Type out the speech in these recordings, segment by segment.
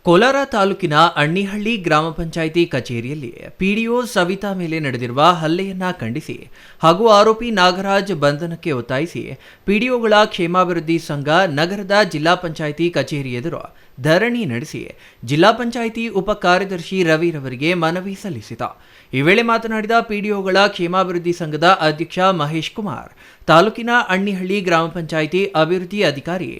ಕೋಲಾರ ತಾಲೂಕಿನ ಅಣ್ಣಿಹಳ್ಳಿ ಗ್ರಾಮ ಪಂಚಾಯಿತಿ ಕಚೇರಿಯಲ್ಲಿ ಪಿಡಿಒ ಸವಿತಾ ಮೇಲೆ ನಡೆದಿರುವ ಹಲ್ಲೆಯನ್ನ ಖಂಡಿಸಿ ಹಾಗೂ ಆರೋಪಿ ನಾಗರಾಜ್ ಬಂಧನಕ್ಕೆ ಒತ್ತಾಯಿಸಿ ಪಿಡಿಒಗಳ ಕ್ಷೇಮಾಭಿವೃದ್ಧಿ ಸಂಘ ನಗರದ ಜಿಲ್ಲಾ ಪಂಚಾಯಿತಿ ಕಚೇರಿ ಎದುರು ಧರಣಿ ನಡೆಸಿ ಜಿಲ್ಲಾ ಪಂಚಾಯಿತಿ ಉಪ ಕಾರ್ಯದರ್ಶಿ ರವಿರವರಿಗೆ ಮನವಿ ಸಲ್ಲಿಸಿತು. ಈ ವೇಳೆ ಮಾತನಾಡಿದ ಪಿಡಿಒಗಳ ಕ್ಷೇಮಾಭಿವೃದ್ಧಿ ಸಂಘದ ಅಧ್ಯಕ್ಷ ಮಹೇಶ್ ಕುಮಾರ್, ತಾಲೂಕಿನ ಅಣ್ಣಿಹಳ್ಳಿ ಗ್ರಾಮ ಪಂಚಾಯಿತಿ ಅಭಿವೃದ್ಧಿ ಅಧಿಕಾರಿ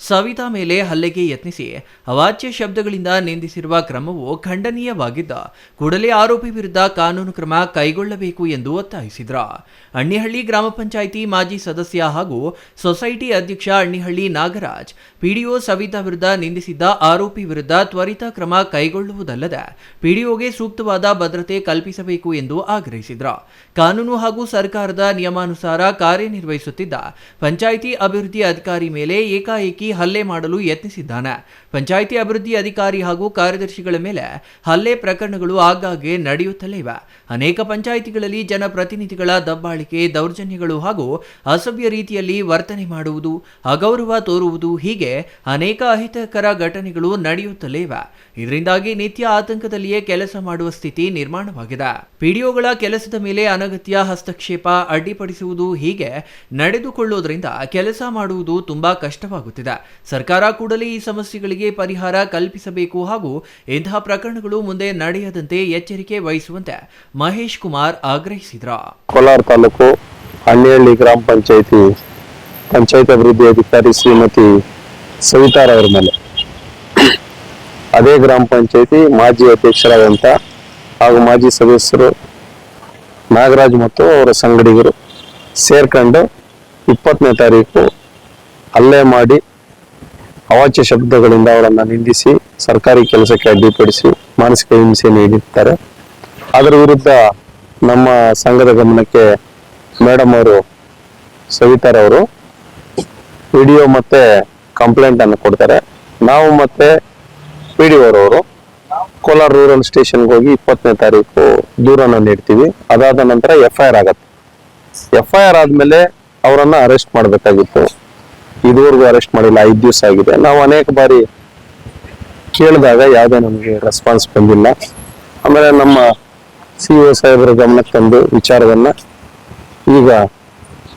ಸವಿತಾ ಮೇಲೆ ಹಲ್ಲೆಗೆ ಯತ್ನಿಸಿ ಅವಾಚ್ಯ ಶಬ್ದಗಳಿಂದ ನಿಂದಿಸಿರುವ ಕ್ರಮವು ಖಂಡನೀಯವಾಗಿದ್ದು, ಕೂಡಲೇ ಆರೋಪಿ ವಿರುದ್ಧ ಕಾನೂನು ಕ್ರಮ ಕೈಗೊಳ್ಳಬೇಕು ಎಂದು ಒತ್ತಾಯಿಸಿದರು. ಅಣ್ಣಿಹಳ್ಳಿ ಗ್ರಾಮ ಪಂಚಾಯಿತಿ ಮಾಜಿ ಸದಸ್ಯ ಹಾಗೂ ಸೊಸೈಟಿ ಅಧ್ಯಕ್ಷ ಅಣ್ಣಿಹಳ್ಳಿ ನಾಗರಾಜ್ ಪಿಡಿಒ ಸವಿತಾ ವಿರುದ್ಧ ನಿಂದಿಸಿದ್ದ ಆರೋಪಿ ವಿರುದ್ಧ ತ್ವರಿತ ಕ್ರಮ ಕೈಗೊಳ್ಳುವುದಲ್ಲದೆ ಪಿಡಿಒಗೆ ಸೂಕ್ತವಾದ ಭದ್ರತೆ ಕಲ್ಪಿಸಬೇಕು ಎಂದು ಆಗ್ರಹಿಸಿದರು. ಕಾನೂನು ಹಾಗೂ ಸರ್ಕಾರದ ನಿಯಮಾನುಸಾರ ಕಾರ್ಯನಿರ್ವಹಿಸುತ್ತಿದ್ದ ಪಂಚಾಯಿತಿ ಅಭಿವೃದ್ಧಿ ಅಧಿಕಾರಿ ಮೇಲೆ ಏಕಾಏಕಿ ಹಲ್ಲೆ ಮಾಡಲು ಯತ್ನಿಸಿದ್ದಾನೆ. ಪಂಚಾಯಿತಿ ಅಭಿವೃದ್ಧಿ ಅಧಿಕಾರಿ ಹಾಗೂ ಕಾರ್ಯದರ್ಶಿಗಳ ಮೇಲೆ ಹಲ್ಲೆ ಪ್ರಕರಣಗಳು ಆಗಾಗ್ಗೆ ನಡೆಯುತ್ತಲೇ ಇವೆ. ಅನೇಕ ಪಂಚಾಯಿತಿಗಳಲ್ಲಿ ಜನಪ್ರತಿನಿಧಿಗಳ ದಬ್ಬಾಳಿಕೆ, ದೌರ್ಜನ್ಯಗಳು ಹಾಗೂ ಅಸಭ್ಯ ರೀತಿಯಲ್ಲಿ ವರ್ತನೆ ಮಾಡುವುದು, ಅಗೌರವ ತೋರುವುದು ಹೀಗೆ ಅನೇಕ ಅಹಿತಕರ ಘಟನೆಗಳು ನಡೆಯುತ್ತಲೇ ಇವೆ. ಇದರಿಂದಾಗಿ ನಿತ್ಯ ಆತಂಕದಲ್ಲಿಯೇ ಕೆಲಸ ಮಾಡುವ ಸ್ಥಿತಿ ನಿರ್ಮಾಣವಾಗಿದೆ. ಪಿಡಿಒಗಳ ಕೆಲಸದ ಮೇಲೆ ಅನಗತ್ಯ ಹಸ್ತಕ್ಷೇಪ, ಅಡ್ಡಿಪಡಿಸುವುದು ಹೀಗೆ ನಡೆದುಕೊಳ್ಳುವುದರಿಂದ ಕೆಲಸ ಮಾಡುವುದು ತುಂಬಾ ಕಷ್ಟವಾಗುತ್ತಿದೆ. ಸರ್ಕಾರ ಕೂಡಲೇ ಈ ಸಮಸ್ಯೆಗಳಿಗೆ ಪರಿಹಾರ ಕಲ್ಪಿಸಬೇಕು ಹಾಗೂ ಇಂತಹ ಪ್ರಕರಣಗಳು ಮುಂದೆ ನಡೆಯದಂತೆ ಎಚ್ಚರಿಕೆ ವಹಿಸುವಂತೆ ಮಹೇಶ್ ಕುಮಾರ್ ಆಗ್ರಹಿಸಿದರು. ಕೋಲಾರ ತಾಲೂಕು ಅಣ್ಣಿಹಳ್ಳಿ ಗ್ರಾಮ ಪಂಚಾಯಿತಿ ಅಭಿವೃದ್ಧಿ ಅಧಿಕಾರಿ ಶ್ರೀಮತಿ ಸವಿತಾರವರ ಮೇಲೆ, ಅದೇ ಗ್ರಾಮ ಪಂಚಾಯಿತಿ ಮಾಜಿ ಅಧ್ಯಕ್ಷರಾದಂಥ ಹಾಗೂ ಮಾಜಿ ಸದಸ್ಯರು ನಾಗರಾಜ್ ಮತ್ತು ಅವರ ಸಂಗಡಿಗರು ಸೇರ್ಕೊಂಡು 20ನೇ ತಾರೀಕು ಹಲ್ಲೆ ಮಾಡಿ ಅವಾಚ್ಯ ಶಬ್ದಗಳಿಂದ ಅವರನ್ನು ನಿಂದಿಸಿ ಸರ್ಕಾರಿ ಕೆಲಸಕ್ಕೆ ಅಡ್ಡಿಪಡಿಸಿ ಮಾನಸಿಕ ಹಿಂಸೆ ನೀಡಿರ್ತಾರೆ. ಅದರ ವಿರುದ್ಧ ನಮ್ಮ ಸಂಘದ ಗಮನಕ್ಕೆ ಮೇಡಮ್ ಅವರು ಸವಿತಾರವರು ವಿಡಿಯೋ ಮತ್ತೆ ಕಂಪ್ಲೇಂಟ್ ಅನ್ನು ಕೊಡ್ತಾರೆ. ನಾವು ಮತ್ತೆ ಪಿಡಿಒರವರು ಕೋಲಾರ ರೂರಲ್ ಸ್ಟೇಷನ್ಗೆ ಹೋಗಿ 20ನೇ ತಾರೀಕು ದೂರನ್ನು ನೀಡ್ತೀವಿ. ಅದಾದ ನಂತರ FIR ಆಗತ್ತೆ. FIR ಆದ್ಮೇಲೆ ಅವರನ್ನ ಅರೆಸ್ಟ್ ಮಾಡಬೇಕಾಗಿತ್ತು. ಇದುವರೆಗೂ ಅರೆಸ್ಟ್ ಮಾಡಿಲ್ಲ, 5 ದಿವಸ ಆಗಿದೆ. ನಾವು ಅನೇಕ ಬಾರಿ ಕೇಳಿದಾಗ ಯಾವುದೇ ನಮಗೆ ರೆಸ್ಪಾನ್ಸ್ ಬಂದಿಲ್ಲ. ಆಮೇಲೆ ನಮ್ಮ CO ಸಾಹೇಬರ ಗಮನಕ್ಕೆ ತಂದು ವಿಚಾರವನ್ನ ಈಗ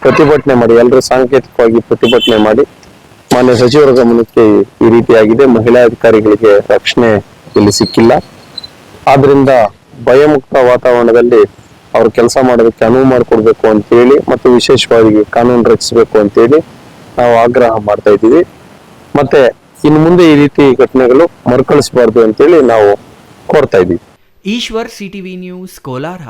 ಪ್ರತಿಭಟನೆ ಮಾಡಿ, ಎಲ್ಲರೂ ಸಾಂಕೇತಿಕವಾಗಿ ಪ್ರತಿಭಟನೆ ಮಾಡಿ ಮಾನ್ಯ ಸಚಿವರ ಗಮನಕ್ಕೆ ಈ ರೀತಿಯಾಗಿದೆ. ಮಹಿಳಾ ಅಧಿಕಾರಿಗಳಿಗೆ ರಕ್ಷಣೆ ಇಲ್ಲಿ ಸಿಕ್ಕಿಲ್ಲ. ಆದ್ರಿಂದ ಭಯಮುಕ್ತ ವಾತಾವರಣದಲ್ಲಿ ಅವ್ರು ಕೆಲಸ ಮಾಡೋದಕ್ಕೆ ಅನುವು ಮಾಡಿಕೊಡ್ಬೇಕು ಅಂತೇಳಿ ಮತ್ತು ವಿಶೇಷವಾಗಿ ಕಾನೂನು ರಚಿಸಬೇಕು ಅಂತೇಳಿ ನಾವು ಆಗ್ರಹ ಮಾಡ್ತಾ ಇದ್ದೀವಿ. ಮತ್ತೆ ಇನ್ನು ಮುಂದೆ ಈ ರೀತಿ ಘಟನೆಗಳು ಮರುಕಳಿಸಬಾರ್ದು ಅಂತೇಳಿ ನಾವು ಕೋರ್ತಾ ಇದ್ದೀವಿ. Ishwar, CTV news, Kolar.